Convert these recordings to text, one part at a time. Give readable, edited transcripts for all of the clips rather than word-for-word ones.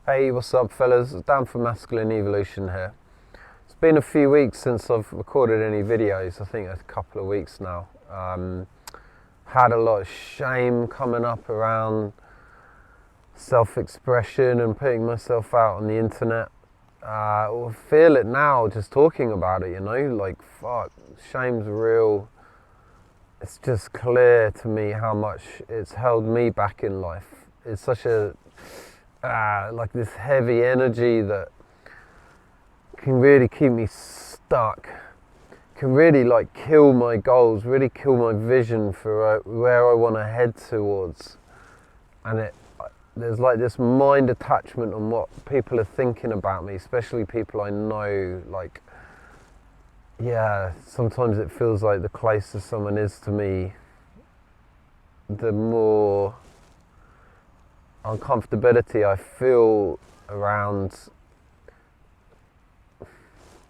Hey, what's up, fellas? Dan from Masculine Evolution here. It's been a few weeks since I've recorded any videos. I think a couple of weeks now. Had a lot of shame coming up around self-expression and putting myself out on the internet. I feel it now just talking about it, like, fuck, shame's real. It's just clear to me how much it's held me back in life. It's such a like this heavy energy that can really keep me stuck, can really like kill my goals, really kill my vision for where I want to head towards. And there's like this mind attachment on what people are thinking about me, especially people I know. Like, yeah, sometimes it feels like the closer someone is to me, the more uncomfortability I feel around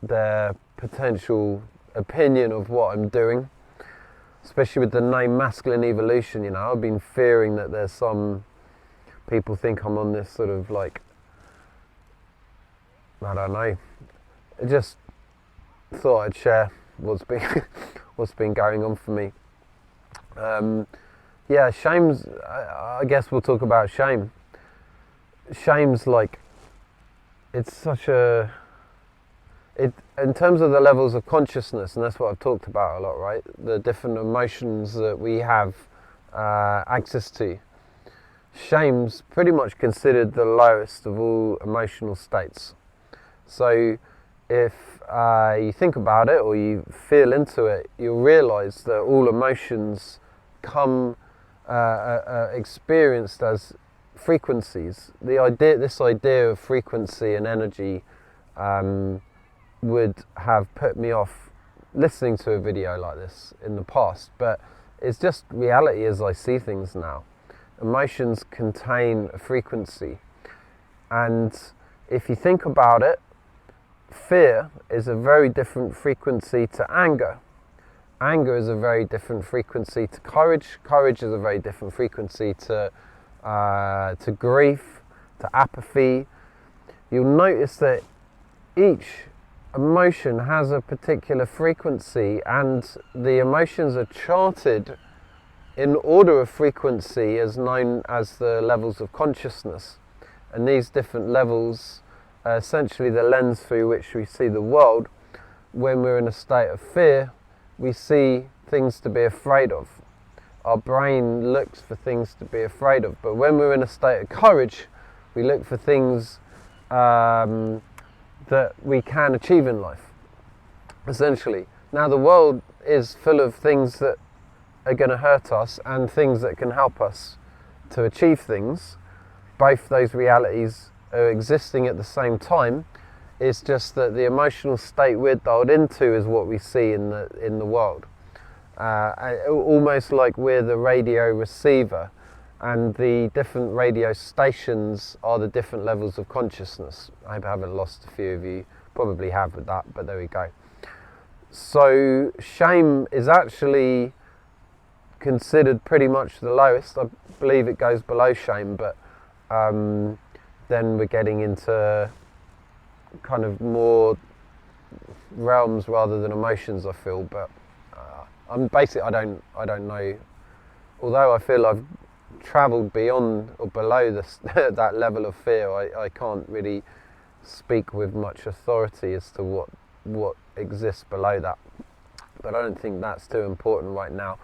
their potential opinion of what I'm doing, especially with the name Masculine Evolution. I've been fearing that there's some people think I'm on this sort of like, I don't know, I just thought I'd share what's been going on for me. Yeah, shame's, I guess we'll talk about shame. Shame's like, it's such in terms of the levels of consciousness, and that's what I've talked about a lot, right? The different emotions that we have access to. Shame's pretty much considered the lowest of all emotional states. So if you think about it or you feel into it, you'll realize that all emotions come experienced as frequencies. This idea of frequency and energy would have put me off listening to a video like this in the past, but it's just reality as I see things now. Emotions contain a frequency, and if you think about it, fear is a very different frequency to anger. Anger is a very different frequency to courage. Courage is a very different frequency to grief, to apathy. You'll notice that each emotion has a particular frequency, and the emotions are charted in order of frequency as known as the levels of consciousness. And these different levels are essentially the lens through which we see the world. When we're in a state of fear, we see things to be afraid of. Our brain looks for things to be afraid of. But when we're in a state of courage, we look for things that we can achieve in life, essentially. Now, the world is full of things that are going to hurt us and things that can help us to achieve things. Both those realities are existing at the same time. It's just that the emotional state we're dialed into is what we see in the world. Almost like we're the radio receiver, and the different radio stations are the different levels of consciousness. I hope I haven't lost a few of you. Probably have with that, but there we go. So shame is actually considered pretty much the lowest. I believe it goes below shame, but then we're getting into kind of more realms rather than emotions, I feel. But I don't know. Although I feel I've travelled beyond or below that level of fear, I can't really speak with much authority as to what exists below that. But I don't think that's too important right now.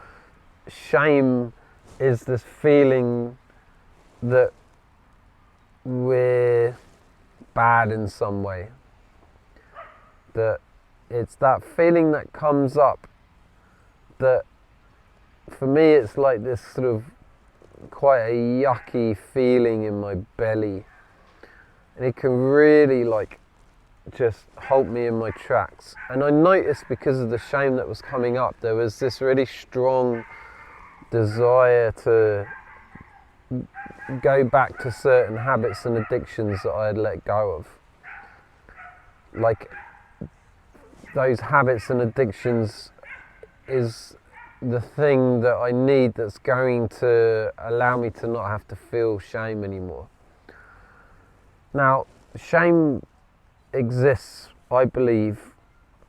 Shame is this feeling that we're bad in some way. That it's that feeling that comes up that, for me, it's like this sort of quite a yucky feeling in my belly, and it can really like just halt me in my tracks. And I noticed, because of the shame that was coming up, there was this really strong desire to go back to certain habits and addictions that I had let go of. Like, those habits and addictions is the thing that I need that's going to allow me to not have to feel shame anymore. Now, shame exists, I believe,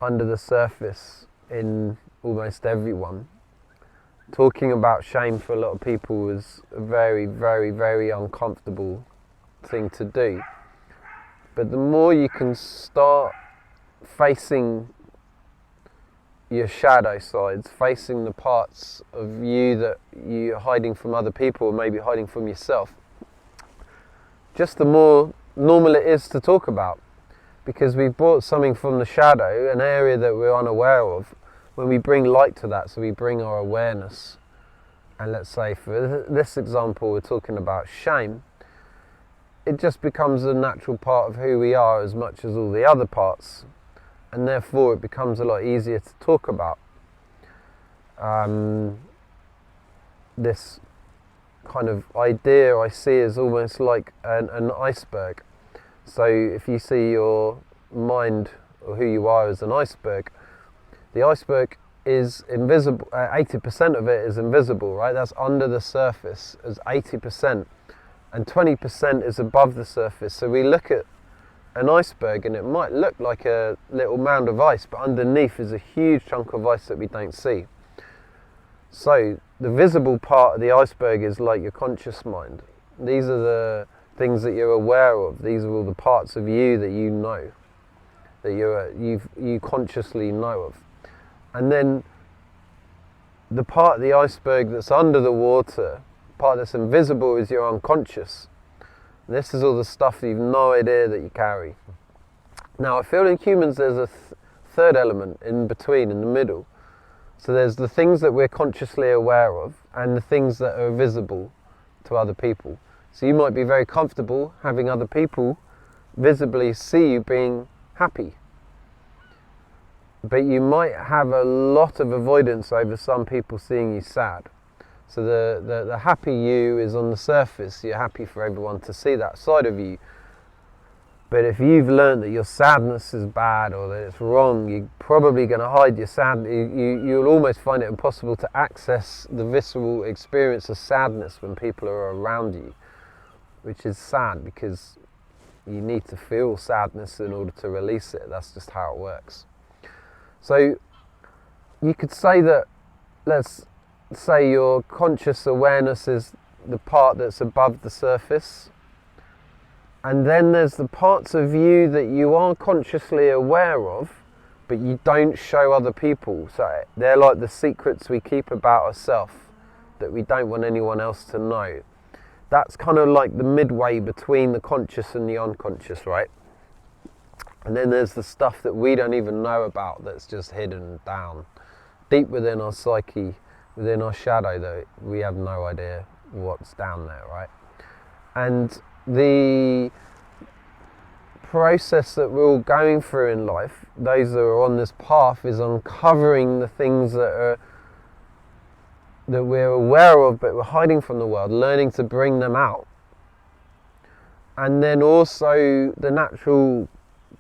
under the surface in almost everyone. Talking about shame for a lot of people is a very, very, very uncomfortable thing to do. But the more you can start facing your shadow sides, facing the parts of you that you're hiding from other people or maybe hiding from yourself, just the more normal it is to talk about. Because we've brought something from the shadow, an area that we're unaware of, when we bring light to that, so we bring our awareness. And let's say for this example, we're talking about shame, it just becomes a natural part of who we are as much as all the other parts. And therefore it becomes a lot easier to talk about. This kind of idea I see is almost like an iceberg. So if you see your mind or who you are as an iceberg, the iceberg is invisible, 80% of it is invisible, right? That's under the surface as 80%, and 20% is above the surface. So we look at an iceberg and it might look like a little mound of ice, but underneath is a huge chunk of ice that we don't see. So the visible part of the iceberg is like your conscious mind. These are the things that you're aware of. These are all the parts of you that you know, that you consciously know of. And then the part of the iceberg that's under the water, part that's invisible, is your unconscious. And this is all the stuff that you've no idea that you carry. Now I feel in humans there's a third element in between, in the middle. So there's the things that we're consciously aware of and the things that are visible to other people. So you might be very comfortable having other people visibly see you being happy. But you might have a lot of avoidance over some people seeing you sad. So the happy you is on the surface. You're happy for everyone to see that side of you. But if you've learned that your sadness is bad or that it's wrong, you're probably going to hide your sadness. You'll almost find it impossible to access the visceral experience of sadness when people are around you, which is sad because you need to feel sadness in order to release it. That's just how it works. So you could say that, let's say your conscious awareness is the part that's above the surface, and then there's the parts of you that you are consciously aware of but you don't show other people. So they're like the secrets we keep about ourselves that we don't want anyone else to know. That's kind of like the midway between the conscious and the unconscious, right? And then there's the stuff that we don't even know about that's just hidden down deep within our psyche, within our shadow, that we have no idea what's down there, right? And the process that we're all going through in life, those that are on this path, is uncovering the things that we're aware of but we're hiding from the world, learning to bring them out. And then also the natural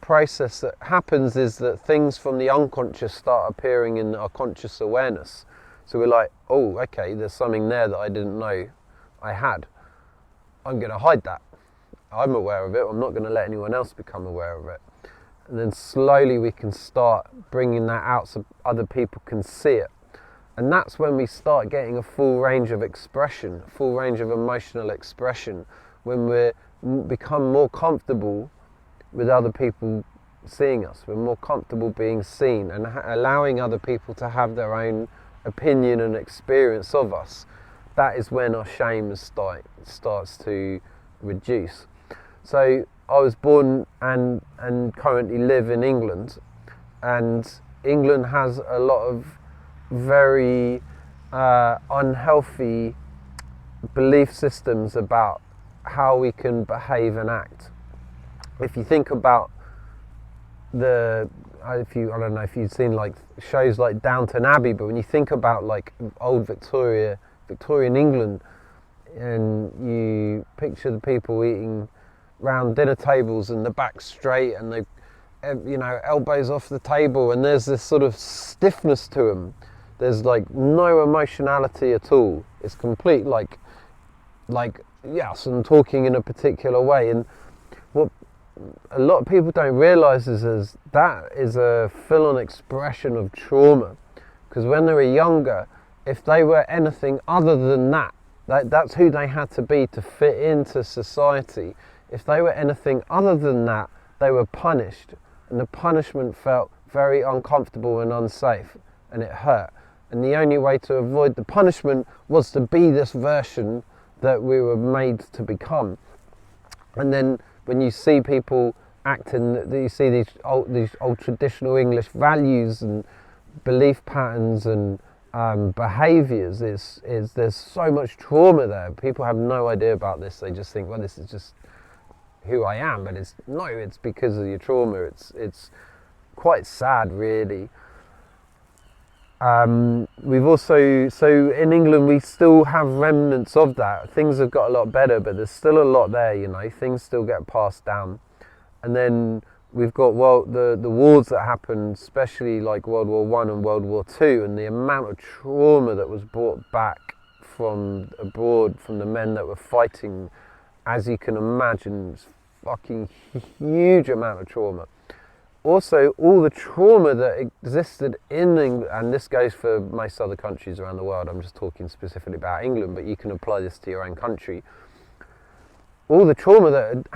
process that happens is that things from the unconscious start appearing in our conscious awareness. So we're like, oh, okay, there's something there that I didn't know I had. I'm going to hide that. I'm aware of it. I'm not going to let anyone else become aware of it. And then slowly we can start bringing that out so other people can see it. And that's when we start getting a full range of expression, a full range of emotional expression, when we become more comfortable with other people seeing us. We're more comfortable being seen and allowing other people to have their own opinion and experience of us. That is when our shame starts to reduce. So I was born and currently live in England, and England has a lot of very unhealthy belief systems about how we can behave and act. If you think about I don't know if you've seen like shows like Downton Abbey, but when you think about like old Victorian England, and you picture the people eating round dinner tables and the back straight and they, elbows off the table, and there's this sort of stiffness to them. There's like no emotionality at all. It's complete like yes, and talking in a particular way. And what a lot of people don't realise is that is a full-on expression of trauma. Because when they were younger, if they were anything other than that's who they had to be to fit into society. If they were anything other than that, they were punished, and the punishment felt very uncomfortable and unsafe, and it hurt. And the only way to avoid the punishment was to be this version that we were made to become. And then when you see people acting, you see these old traditional English values and belief patterns and behaviours, there's so much trauma there. People have no idea about this. They just think, well, this is just who I am, but it's because of your trauma. It's quite sad, really. We've also, so in England we still have remnants of that. Things have got a lot better, but there's still a lot there, you know. Things still get passed down. And then we've got the wars that happened, especially like World War I and World War II, and the amount of trauma that was brought back from abroad from the men that were fighting, as you can imagine, it's fucking huge amount of trauma. Also, all the trauma that existed in England, and this goes for most other countries around the world, I'm just talking specifically about England, but you can apply this to your own country. All the trauma that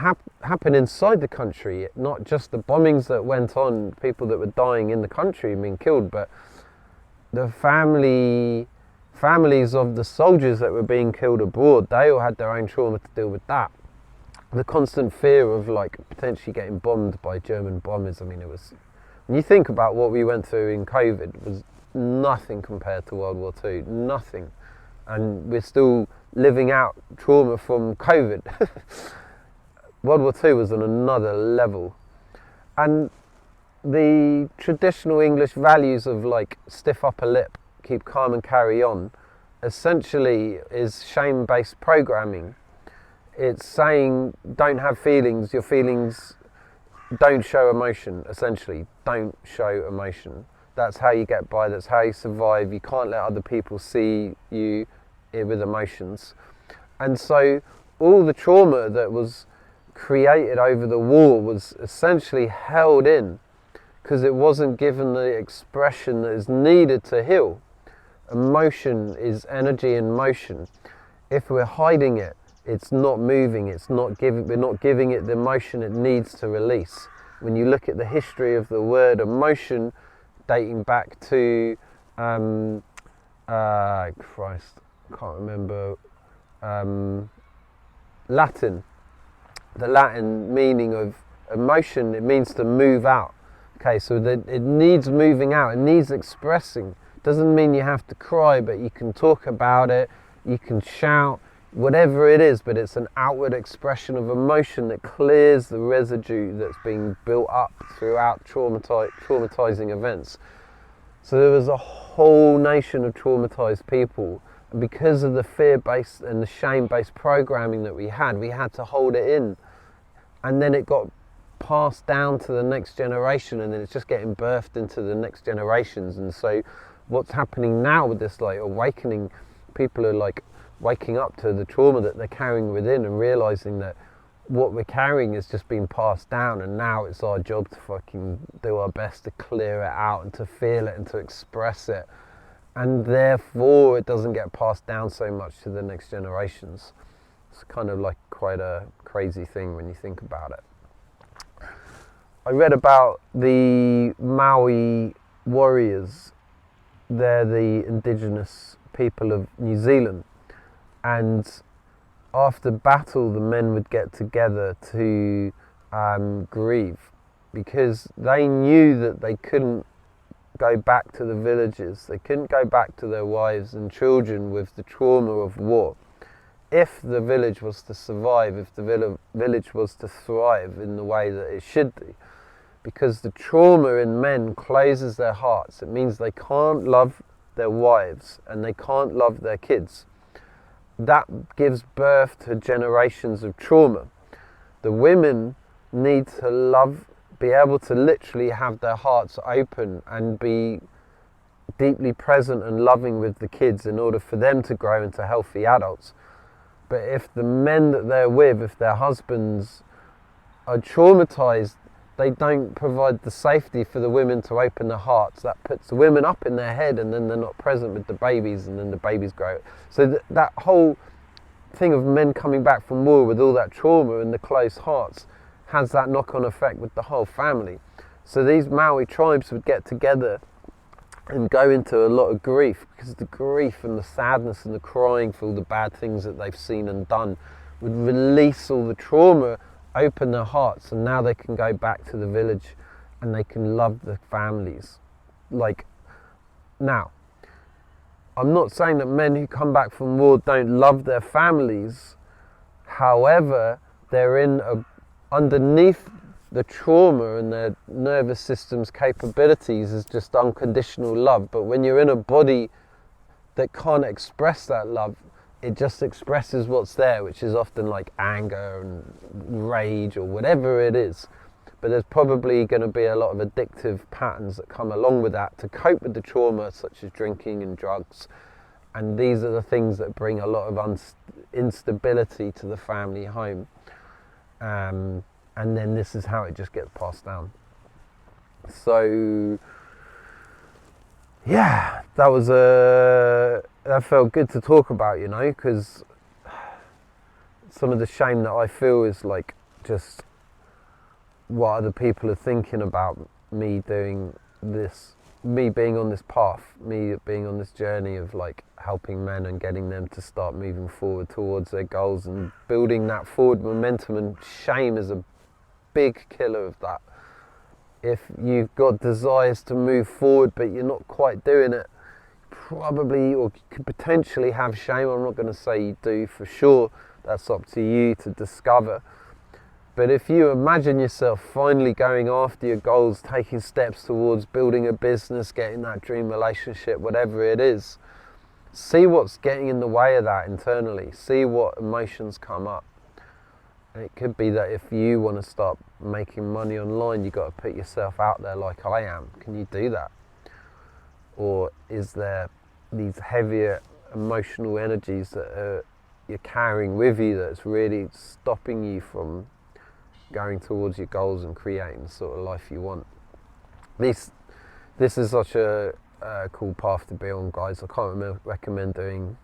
happened inside the country, not just the bombings that went on, people that were dying in the country and being killed, but the families of the soldiers that were being killed abroad, they all had their own trauma to deal with that. The constant fear of like potentially getting bombed by German bombers. I mean, it was, when you think about what we went through in COVID, it was nothing compared to World War II, nothing. And we're still living out trauma from COVID. World War II was on another level. And the traditional English values of like stiff upper lip, keep calm and carry on, essentially is shame-based programming. It's saying don't have feelings, your feelings don't show emotion, essentially. Don't show emotion. That's how you get by, that's how you survive. You can't let other people see you with emotions. And so all the trauma that was created over the war was essentially held in because it wasn't given the expression that is needed to heal. Emotion is energy in motion. If we're hiding it, it's not moving, we're not giving it the emotion it needs to release. When you look at the history of the word emotion, dating back to, Christ, I can't remember, Latin. The Latin meaning of emotion, it means to move out. Okay, so it needs moving out, it needs expressing. Doesn't mean you have to cry, but you can talk about it, you can shout, whatever it is, but it's an outward expression of emotion that clears the residue that's being built up throughout traumatizing events. So there was a whole nation of traumatized people, and because of the fear-based and the shame-based programming that we had to hold it in, and then it got passed down to the next generation, and then it's just getting birthed into the next generations. And so what's happening now with this like awakening, people are like waking up to the trauma that they're carrying within and realizing that what we're carrying is just being passed down, and now it's our job to fucking do our best to clear it out and to feel it and to express it, and therefore it doesn't get passed down so much to the next generations. It's kind of like quite a crazy thing when you think about it. I read about the Maui Warriors. They're the indigenous people of New Zealand. And after battle, the men would get together to grieve, because they knew that they couldn't go back to the villages. They couldn't go back to their wives and children with the trauma of war. If the village was to survive, if the village was to thrive in the way that it should do, because the trauma in men closes their hearts. It means they can't love their wives and they can't love their kids. That gives birth to generations of trauma. The women need to love, be able to literally have their hearts open and be deeply present and loving with the kids in order for them to grow into healthy adults. But if the men that they're with, if their husbands are traumatized, they don't provide the safety for the women to open their hearts. That puts the women up in their head, and then they're not present with the babies, and then the babies grow. So that whole thing of men coming back from war with all that trauma and the closed hearts has that knock-on effect with the whole family. So these Maui tribes would get together and go into a lot of grief, because the grief and the sadness and the crying for all the bad things that they've seen and done would release all the trauma, open their hearts, and now they can go back to the village and they can love the families. Now, I'm not saying that men who come back from war don't love their families. However, they're underneath the trauma, and their nervous system's capabilities is just unconditional love. But when you're in a body that can't express that love, it just expresses what's there, which is often like anger and rage or whatever it is. But there's probably going to be a lot of addictive patterns that come along with that to cope with the trauma, such as drinking and drugs. And these are the things that bring a lot of instability to the family home. And then this is how it just gets passed down. So, yeah, that felt good to talk about, because some of the shame that I feel is like just what other people are thinking about me doing this, me being on this path, me being on this journey of like helping men and getting them to start moving forward towards their goals and building that forward momentum. And shame is a big killer of that. If you've got desires to move forward but you're not quite doing it, probably or could potentially have shame. I'm not going to say you do for sure, that's up to you to discover. But if you imagine yourself finally going after your goals, taking steps towards building a business, getting that dream relationship, whatever it is, see what's getting in the way of that internally, see what emotions come up. And it could be that if you want to start making money online, you've got to put yourself out there like I am. Can you do that? Or is there these heavier emotional energies that you're carrying with you that's really stopping you from going towards your goals and creating the sort of life you want? This is such a cool path to be on, guys. I can't recommend doing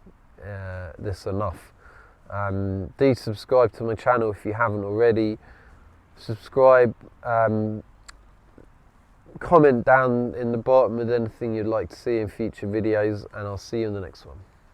this enough. Do subscribe to my channel if you haven't already. Subscribe, comment down in the bottom with anything you'd like to see in future videos, and I'll see you in the next one.